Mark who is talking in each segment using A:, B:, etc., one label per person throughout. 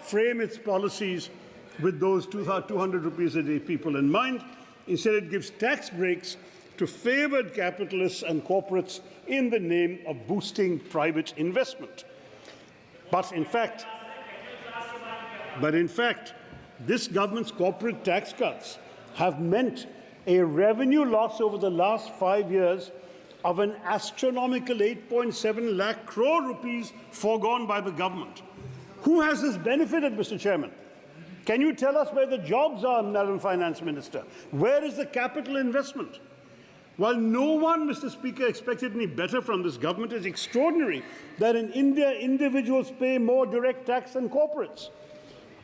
A: frame its policies with those 200 rupees a day people in mind. Instead, it gives tax breaks to favoured capitalists and corporates in the name of boosting private investment. But in fact, this government's corporate tax cuts have meant a revenue loss over the last 5 years of an astronomical 8.7 lakh crore rupees foregone by the government. Who has this benefited, Mr. Chairman? Can you tell us where the jobs are, Madam Finance Minister? Where is the capital investment? While no one, Mr. Speaker, expected any better from this government, it's extraordinary that in India, individuals pay more direct tax than corporates.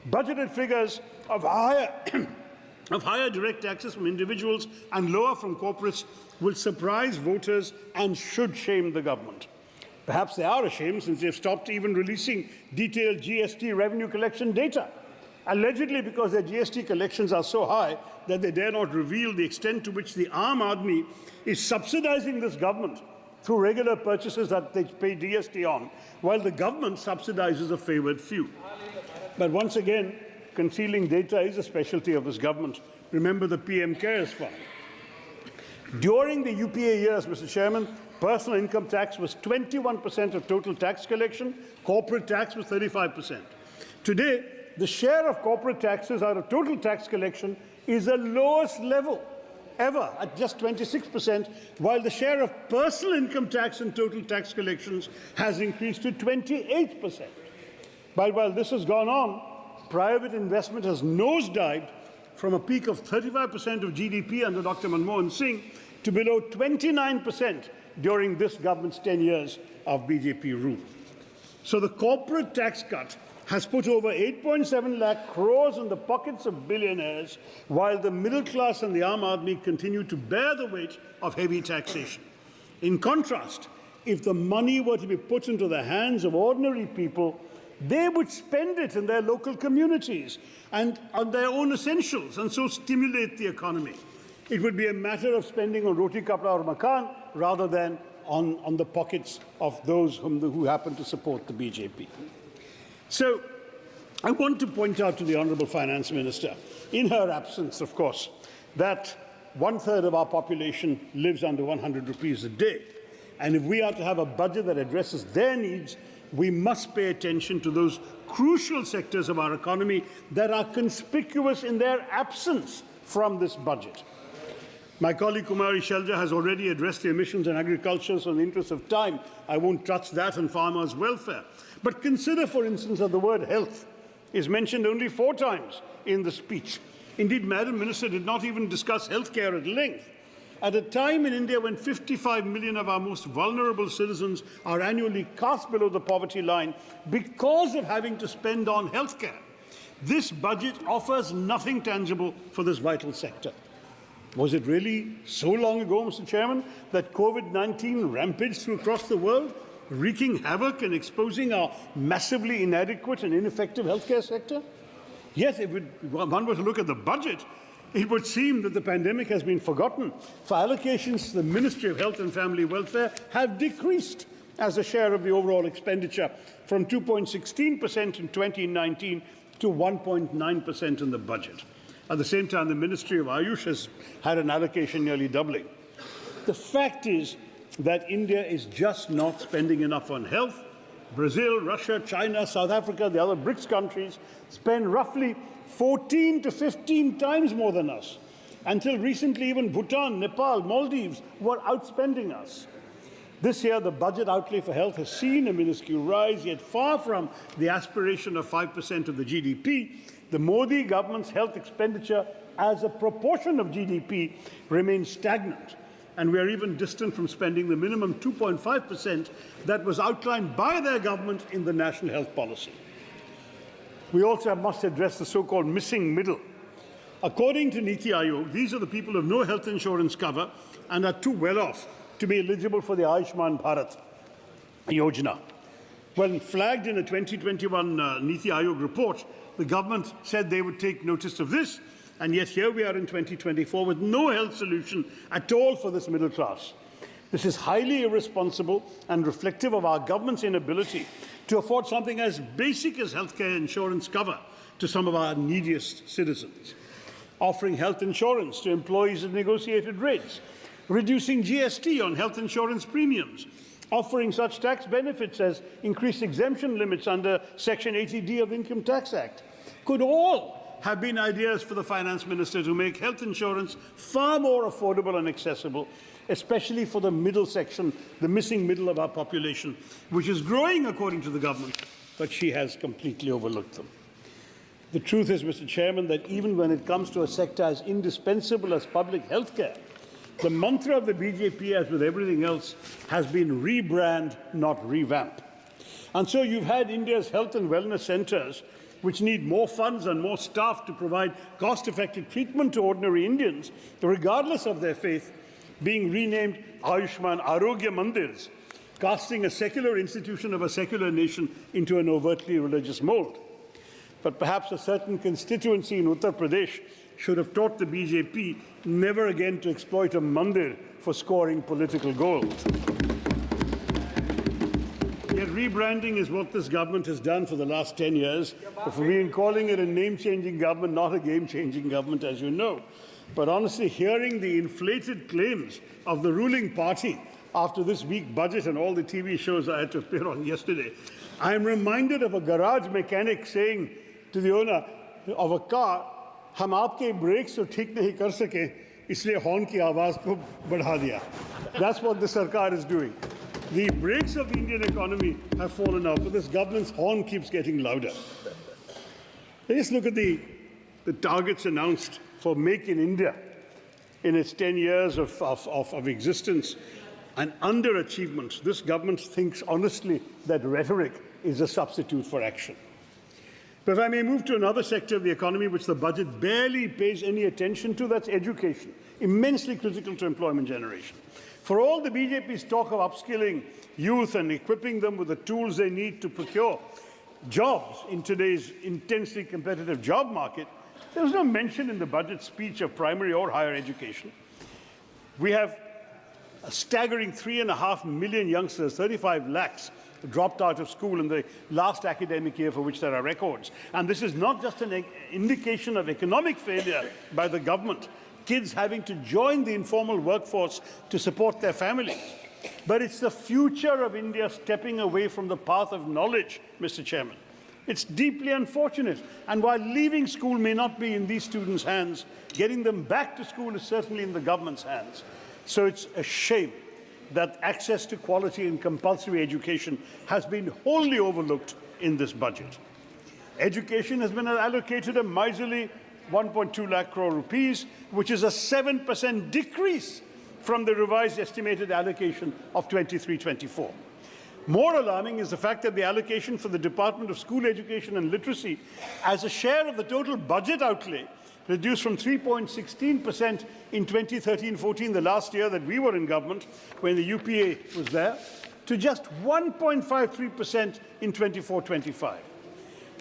A: Budgeted figures of higher direct taxes from individuals and lower from corporates will surprise voters and should shame the government. Perhaps they are ashamed since they've stopped even releasing detailed GST revenue collection data, allegedly because their GST collections are so high that they dare not reveal the extent to which the Aam Aadmi is subsidizing this government through regular purchases that they pay GST on, while the government subsidizes a favoured few. But once again, concealing data is a specialty of this government. Remember the PM Cares Fund. During the UPA years, Mr. Chairman, personal income tax was 21% of total tax collection, corporate tax was 35%. Today, the share of corporate taxes out of total tax collection is the lowest level ever at just 26%, while the share of personal income tax in total tax collections has increased to 28%. But while this has gone on, private investment has nosedived from a peak of 35% of GDP under Dr. Manmohan Singh to below 29% during this government's 10 years of BJP rule. So the corporate tax cut has put over 8.7 lakh crores in the pockets of billionaires, while the middle class and the Aam Aadmi continue to bear the weight of heavy taxation. In contrast, if the money were to be put into the hands of ordinary people, they would spend it in their local communities and on their own essentials, and so stimulate the economy. It would be a matter of spending on roti, kapda or makan rather than on the pockets of those who happen to support the BJP. So I want to point out to the Honourable Finance Minister, in her absence, of course, that 1/3 of our population lives under 100 rupees a day. And if we are to have a budget that addresses their needs, we must pay attention to those crucial sectors of our economy that are conspicuous in their absence from this budget. My colleague Kumari Shelja has already addressed the emissions in agriculture, so in the interest of time, I won't touch that and farmers' welfare. But consider, for instance, that the word health is mentioned only 4 times in the speech. Indeed, Madam Minister did not even discuss healthcare at length. At a time in India when 55 million of our most vulnerable citizens are annually cast below the poverty line because of having to spend on healthcare, this budget offers nothing tangible for this vital sector. Was it really so long ago, Mr. Chairman, that COVID-19 rampaged across the world, wreaking havoc and exposing our massively inadequate and ineffective healthcare sector? Yes, if one were to look at the budget, it would seem that the pandemic has been forgotten, for allocations to the Ministry of Health and Family Welfare have decreased as a share of the overall expenditure from 2.16% in 2019 to 1.9% in the budget. At the same time, the Ministry of Ayush has had an allocation nearly doubling. The fact is that India is just not spending enough on health. Brazil, Russia, China, South Africa, the other BRICS countries spend roughly 14 to 15 times more than us. Until recently, even Bhutan, Nepal, Maldives were outspending us. This year, the budget outlay for health has seen a minuscule rise, yet far from the aspiration of 5% of the GDP, the Modi government's health expenditure as a proportion of GDP remains stagnant, and we are even distant from spending the minimum 2.5% that was outlined by their government in the National Health Policy. We also must address the so-called missing middle. According to Niti Aayog, these are the people who have no health insurance cover and are too well off to be eligible for the Ayushman Bharat Yojana. When flagged in a 2021 Niti Aayog report, the government said they would take notice of this, and yet here we are in 2024 with no health solution at all for this middle class. This is highly irresponsible and reflective of our government's inability to afford something as basic as healthcare insurance cover to some of our neediest citizens, offering health insurance to employees at negotiated rates, reducing GST on health insurance premiums, offering such tax benefits as increased exemption limits under Section 80D of the Income Tax Act, could all have been ideas for the Finance Minister to make health insurance far more affordable and accessible, especially for the middle section, the missing middle of our population, which is growing according to the government, but she has completely overlooked them. The truth is, Mr. Chairman, that even when it comes to a sector as indispensable as public health care, the mantra of the BJP, as with everything else, has been rebrand, not revamp. And so you've had India's health and wellness centres, which need more funds and more staff to provide cost-effective treatment to ordinary Indians, regardless of their faith, being renamed Ayushman Arogya Mandirs, casting a secular institution of a secular nation into an overtly religious mold. But perhaps a certain constituency in Uttar Pradesh should have taught the BJP never again to exploit a mandir for scoring political goals. Yet rebranding is what this government has done for the last 10 years. We've been calling it a name-changing government, not a game-changing government, as you know. But honestly, hearing the inflated claims of the ruling party after this weak budget and all the TV shows I had to appear on yesterday, I am reminded of a garage mechanic saying to the owner of a car, हम आपके brakes तो ठीक नहीं कर सके, इसलिए horn की आवाज़ को बढ़ा दिया. That's what the Sarkar is doing. The brakes of the Indian economy have fallen off, but this government's horn keeps getting louder. Let's look at the targets announced for Make in India in its 10 years of existence and underachievement. This government thinks honestly that rhetoric is a substitute for action. But if I may move to another sector of the economy which the budget barely pays any attention to, that's education, immensely critical to employment generation. For all the BJP's talk of upskilling youth and equipping them with the tools they need to procure jobs in today's intensely competitive job market, there was no mention in the budget speech of primary or higher education. We have a staggering 3.5 million youngsters, 35 lakhs, dropped out of school in the last academic year for which there are records. And this is not just an indication of economic failure by the government, kids having to join the informal workforce to support their families, but it's the future of India stepping away from the path of knowledge, Mr. Chairman. It's deeply unfortunate, and while leaving school may not be in these students' hands, getting them back to school is certainly in the government's hands. So it's a shame that access to quality and compulsory education has been wholly overlooked in this budget. Education has been allocated a miserly 1.2 lakh crore rupees, which is a 7% decrease from the revised estimated allocation of 23-24. More alarming is the fact that the allocation for the Department of School Education and Literacy as a share of the total budget outlay reduced from 3.16% in 2013-14, the last year that we were in government, when the UPA was there, to just 1.53% in 24-25.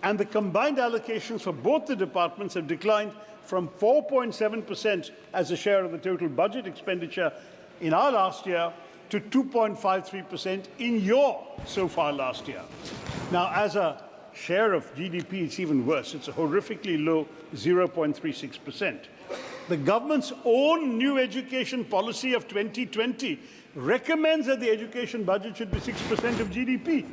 A: And the combined allocations for both the departments have declined from 4.7% as a share of the total budget expenditure in our last year to 2.53% in your so far last year. Now, as a share of GDP, it's even worse. It's a horrifically low 0.36%. The government's own new education policy of 2020 recommends that the education budget should be 6% of GDP.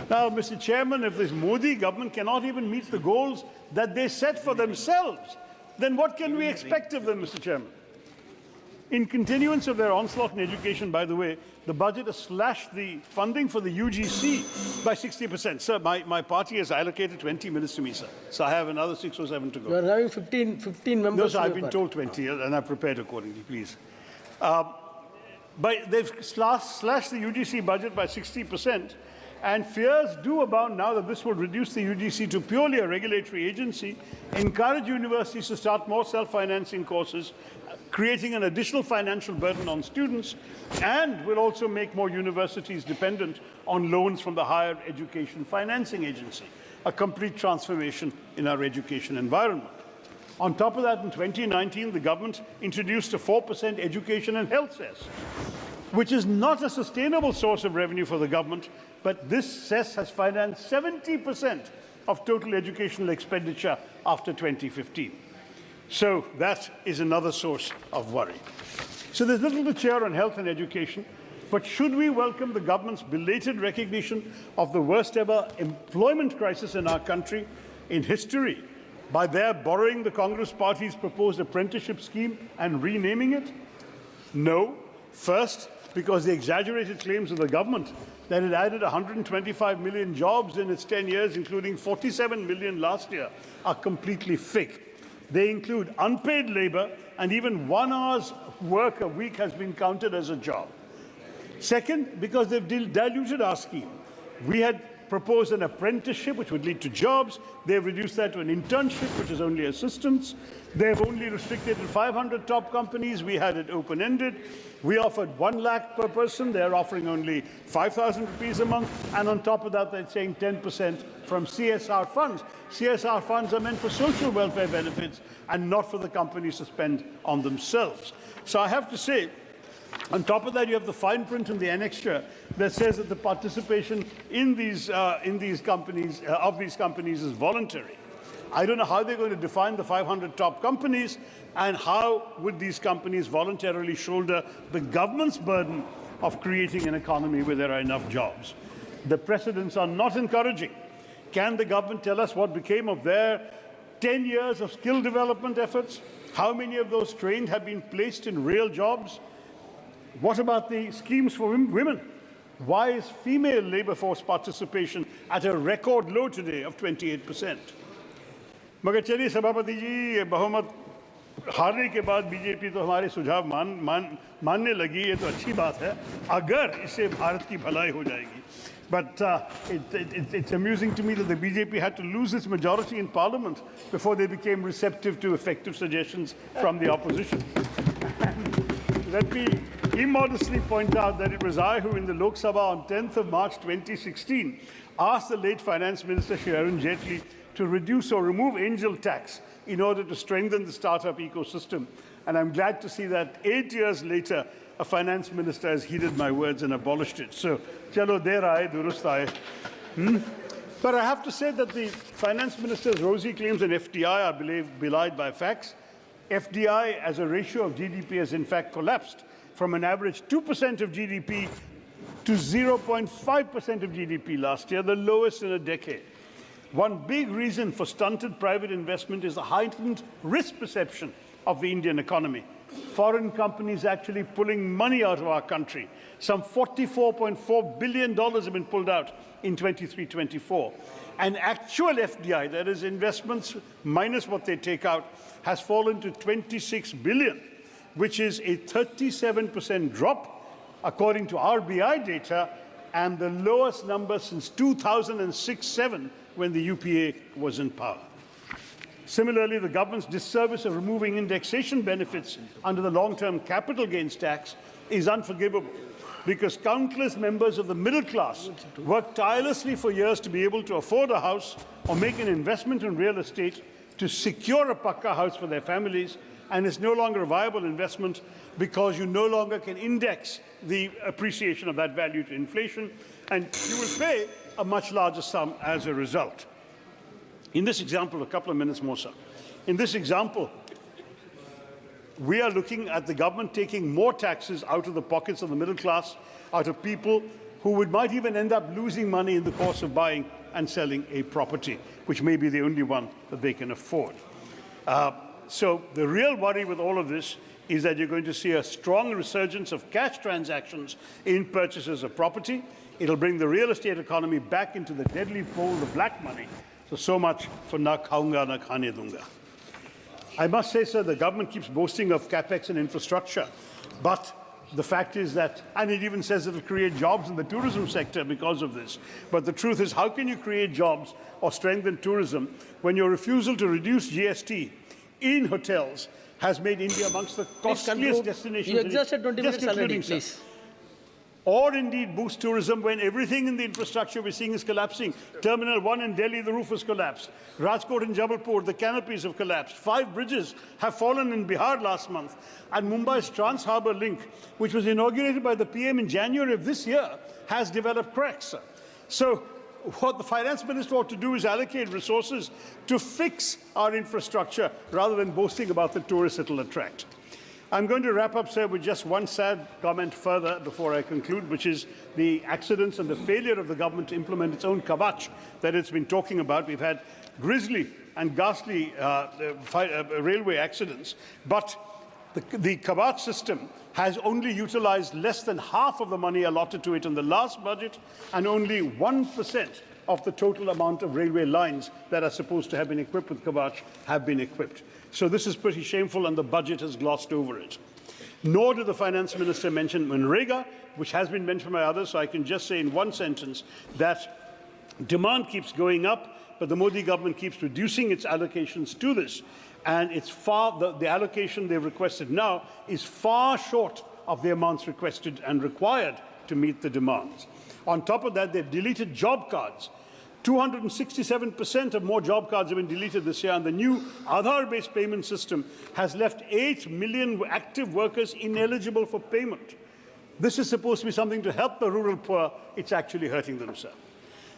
A: Now, Mr. Chairman, if this Modi government cannot even meet the goals that they set for themselves, then what can we expect of them, Mr. Chairman? In continuance of their onslaught in education, by the way, the budget has slashed the funding for the UGC by 60%. Sir, my party has allocated 20 minutes to me, sir. So I have another 6 or 7 to go.
B: You are having 15 members.
A: No, sir, I've been told 20, and I've prepared accordingly, please. But they've slashed the UGC budget by 60%, and fears do abound now that this will reduce the UGC to purely a regulatory agency, encourage universities to start more self-financing courses, creating an additional financial burden on students, and will also make more universities dependent on loans from the Higher Education Financing Agency, a complete transformation in our education environment. On top of that, in 2019, the government introduced a 4% education and health cess, which is not a sustainable source of revenue for the government, but this cess has financed 70% of total educational expenditure after 2015. So that is another source of worry. So there's little to cheer on health and education, but should we welcome the government's belated recognition of the worst ever employment crisis in our country in history by their borrowing the Congress Party's proposed apprenticeship scheme and renaming it? No. First, because the exaggerated claims of the government that it added 125 million jobs in its 10 years, including 47 million last year, are completely fake. They include unpaid labor, and even 1 hour's work a week has been counted as a job. Second, because they've diluted our scheme. We had proposed an apprenticeship, which would lead to jobs. They've reduced that to an internship, which is only assistance. They've only restricted to 500 top companies. We had it open-ended. We offered 1 lakh per person. They're offering only 5,000 rupees a month. And on top of that, they're saying 10% from CSR funds. CSR funds are meant for social welfare benefits and not for the companies to spend on themselves. So I have to say, on top of that, you have the fine print in the annexure that says that the participation in these companies is voluntary. I don't know how they're going to define the 500 top companies, and how would these companies voluntarily shoulder the government's burden of creating an economy where there are enough jobs. The precedents are not encouraging. Can the government tell us what became of their 10 years of skill development efforts? How many of those trained have been placed in real jobs? What about the schemes for women? Why is female labour force participation at a record low today of 28%? मगर चलिए सभापति जी, बहुमत हारने के बाद BJP तो हमारे सुझाव मानने लगी, ये तो अच्छी बात है अगर इससे भारत की भलाई हो जाएगी. But it's amusing to me that the BJP had to lose its majority in parliament before they became receptive to effective suggestions from the opposition. Let me immodestly point out that it was I who, in the Lok Sabha on 10th of March 2016, asked the late Finance Minister Shri Arun Jaitley to reduce or remove angel tax in order to strengthen the startup ecosystem. And I'm glad to see that 8 years later, a finance minister has heeded my words and abolished it. So, chalo der aaye, durust aaye. But I have to say that the finance minister's rosy claims on FDI are belied by facts. FDI as a ratio of GDP has in fact collapsed from an average 2% of GDP to 0.5% of GDP last year, the lowest in a decade. One big reason for stunted private investment is the heightened risk perception of the Indian economy. Foreign companies actually pulling money out of our country. Some $44.4 billion have been pulled out in 23-24. And actual FDI, that is investments minus what they take out, has fallen to 26 billion, which is a 37% drop, according to RBI data, and the lowest number since 2006-07, when the UPA was in power. Similarly, the government's disservice of removing indexation benefits under the long-term capital gains tax is unforgivable, because countless members of the middle class worked tirelessly for years to be able to afford a house or make an investment in real estate to secure a pakka house for their families, and it's no longer a viable investment because you no longer can index the appreciation of that value to inflation, and you will pay a much larger sum as a result. In this example, a couple of minutes more, sir. In this example, we are looking at the government taking more taxes out of the pockets of the middle class, out of people who might even end up losing money in the course of buying and selling a property, which may be the only one that they can afford. So the real worry with all of this is that you're going to see a strong resurgence of cash transactions in purchases of property. It'll bring the real estate economy back into the deadly fold of black money. So much for na khaunga, na khane dunga. I must say, sir, the government keeps boasting of capex and infrastructure, but the fact is that, and it even says it will create jobs in the tourism sector because of this. But the truth is, how can you create jobs or strengthen tourism when your refusal to reduce GST in hotels has made India amongst the costliest destinations?
B: You exhausted 20 minutes already, please.
A: Or indeed boost tourism when everything in the infrastructure we're seeing is collapsing. Terminal 1 in Delhi, the roof has collapsed. Rajkot and Jabalpur, the canopies have collapsed. 5 bridges have fallen in Bihar last month. And Mumbai's Trans-Harbour link, which was inaugurated by the PM in January of this year, has developed cracks. So what the finance minister ought to do is allocate resources to fix our infrastructure rather than boasting about the tourists it will attract. I'm going to wrap up, sir, with just one sad comment further before I conclude, which is the accidents and the failure of the government to implement its own kavach that it's been talking about. We've had grisly and ghastly railway accidents, but the kavach system has only utilized less than half of the money allotted to it in the last budget, and only 1% of the total amount of railway lines that are supposed to have been equipped with kavach have been equipped. So this is pretty shameful, and the budget has glossed over it. Nor did the finance minister mention Manrega, which has been mentioned by others, so I can just say in one sentence that demand keeps going up, but the Modi government keeps reducing its allocations to this. And it's the allocation they've requested now is far short of the amounts requested and required to meet the demands. On top of that, they've deleted job cards. 267% of more job cards have been deleted this year, and the new Aadhaar-based payment system has left 8 million active workers ineligible for payment. This is supposed to be something to help the rural poor. It's actually hurting them, sir.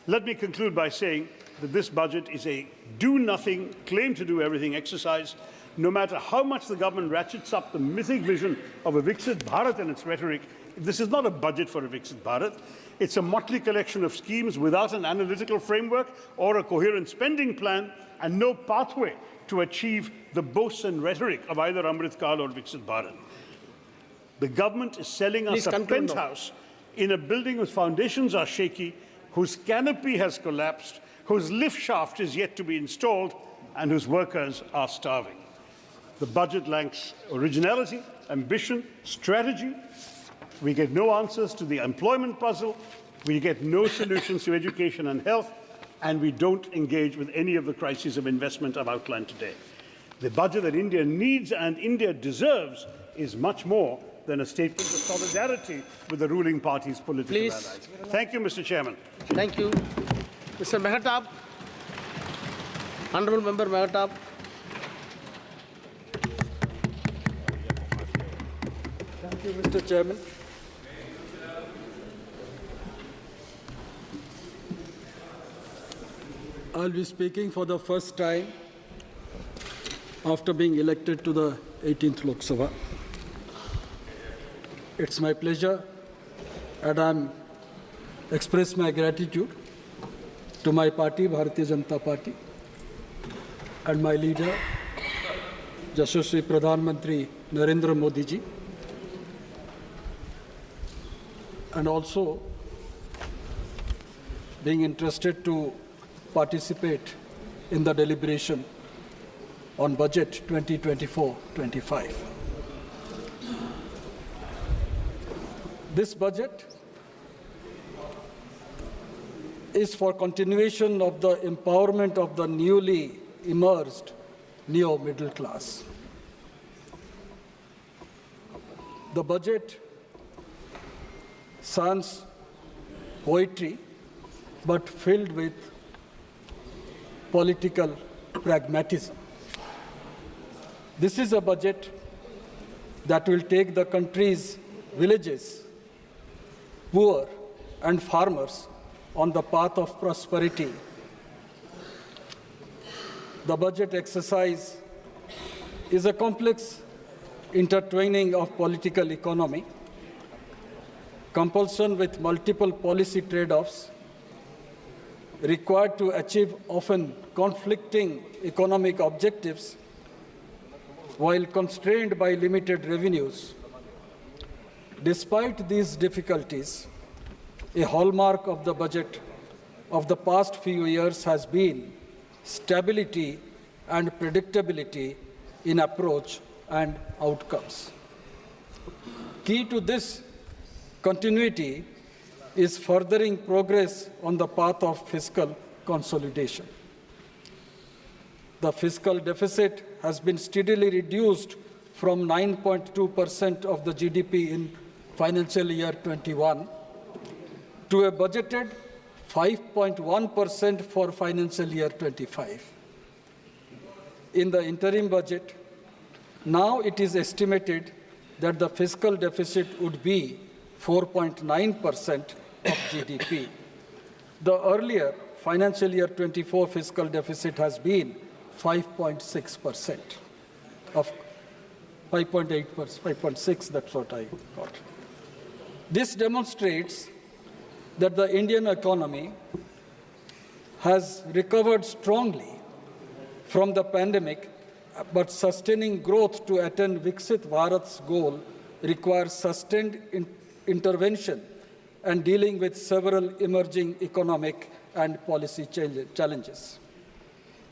A: Let me conclude by saying that this budget is a do-nothing, claim-to-do-everything exercise. No matter how much the government ratchets up the mythic vision of a Viksit Bharat and its rhetoric, this is not a budget for a Viksit Bharat. It's a motley collection of schemes without an analytical framework or a coherent spending plan, and no pathway to achieve the boasts and rhetoric of either Amrit Kaal or Viksit Bharat. The government is selling us a penthouse in a building whose foundations are shaky, whose canopy has collapsed, whose lift shaft is yet to be installed, and whose workers are starving. The budget lacks originality, ambition, strategy. We get no answers to the employment puzzle. We get no solutions to education and health, and we don't engage with any of the crises of investment I've outlined today. The budget that India needs and India deserves is much more than a statement of solidarity with the ruling party's political allies. Thank you, Mr. Chairman.
B: Thank you. Mr. Mehtab. Honourable Member Mehtab.
C: Thank you, Mr. Chairman. I'll be speaking for the first time after being elected to the 18th Lok Sabha. It's my pleasure, and I express my gratitude to my party, Bharatiya Janata Party, and my leader, Yashasvi Pradhan Mantri Narendra Modi ji, and also being interested to participate in the deliberation on budget 2024-25. This budget is for continuation of the empowerment of the newly emerged neo-middle class. The budget sounds poetry, but filled with political pragmatism. This is a budget that will take the country's villages, poor and farmers on the path of prosperity. The budget exercise is a complex intertwining of political economy, compulsion with multiple policy trade-offs, required to achieve often conflicting economic objectives while constrained by limited revenues. Despite these difficulties, a hallmark of the budget of the past few years has been stability and predictability in approach and outcomes. Key to this continuity is furthering progress on the path of fiscal consolidation. The fiscal deficit has been steadily reduced from 9.2% of the GDP in financial year 21 to a budgeted 5.1% for financial year 25. In the interim budget, now it is estimated that the fiscal deficit would be 4.9% of GDP. The earlier financial year 24 fiscal deficit has been 5.6% of 5.8%, 5.6, that's what I got. This demonstrates that the Indian economy has recovered strongly from the pandemic, but sustaining growth to attain Viksit Bharat's goal requires sustained intervention and dealing with several emerging economic and policy challenges.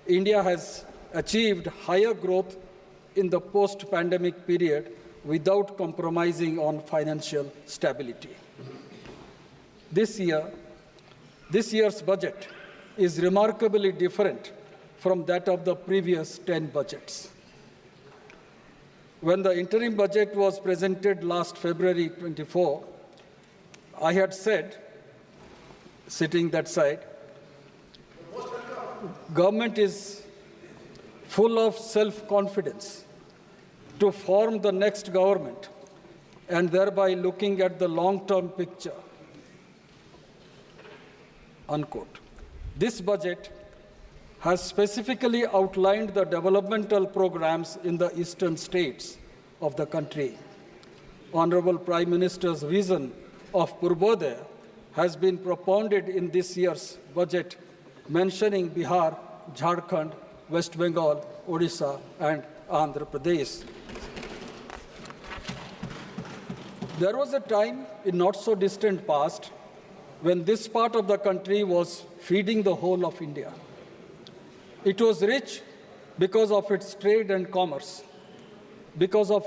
C: India has achieved higher growth in the post-pandemic period without compromising on financial stability. This year's budget is remarkably different from that of the previous 10 budgets. When the interim budget was presented last February 24, I had said, sitting that side, government is full of self-confidence to form the next government and thereby looking at the long-term picture, unquote. This budget has specifically outlined the developmental programs in the eastern states of the country. Honorable Prime Minister's vision of Purvodaya has been propounded in this year's budget, mentioning Bihar, Jharkhand, West Bengal, Odisha, and Andhra Pradesh. There was a time in not so distant past when this part of the country was feeding the whole of India. It was rich because of its trade and commerce, because of